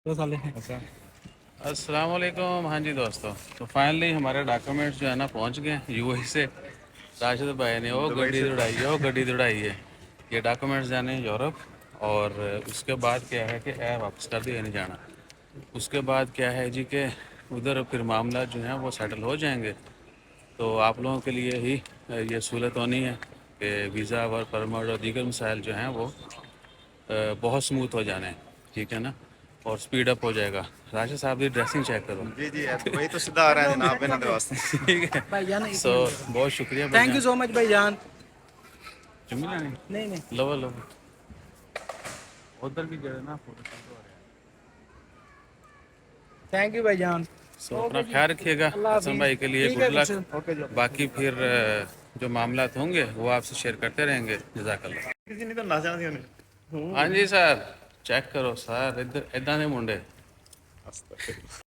2 साल है। अच्छा। अस्सलाम वालेकुम। हाँ जी दोस्तों, तो फाइनली हमारे डॉक्यूमेंट्स जो है ना पहुंच गए यूएई से। राशिद भाई ने वो दुबई गड्डी से दौड़ाई है, वो गड्डी दौड़ाई है। ये डॉक्यूमेंट्स जाने यूरोप, और उसके बाद क्या है कि एयर वापस कर दिया नहीं जाना। उसके बाद क्या है जी कि उधर फिर मामला जो है वो सेटल हो जाएंगे। तो आप लोगों के लिए ही ये सहूलत होनी है कि वीज़ा, वर्क परमिट और दीगर मसाइल जो हैं वो बहुत स्मूथ हो जाने हैं। ठीक है ना, और स्पीड अप हो जाएगा। राशिद साहब की ड्रेसिंग चेक करो। जी जी, दुबई तो सीधा आ रहे हैं जनाब बिना वास्ते। ठीक है, भाईजान एक सो मिनट, बहुत शुक्रिया थैंक यू भाईजान। सो मच भाईजान। चुम्मी लानी, नहीं नहीं, लो लो, उधर भी जो है ना फोटो हो रहा है। थैंक यू भाईजान। सो अपना ओके जी, ख्याल रखिएगा। अल्लाह हसन हाफिज। भाई के लिए ठीक है गुड लक। गुरशद। ओके जी। बाकी फिर जो मामला होंगे वो आपसे शेयर करते रहेंगे। जज़ाकल्लाह। किसी ने तो ना जाने हाँ जी सर, चेक करो सर, इधर इदा के मुंडे। उन्हें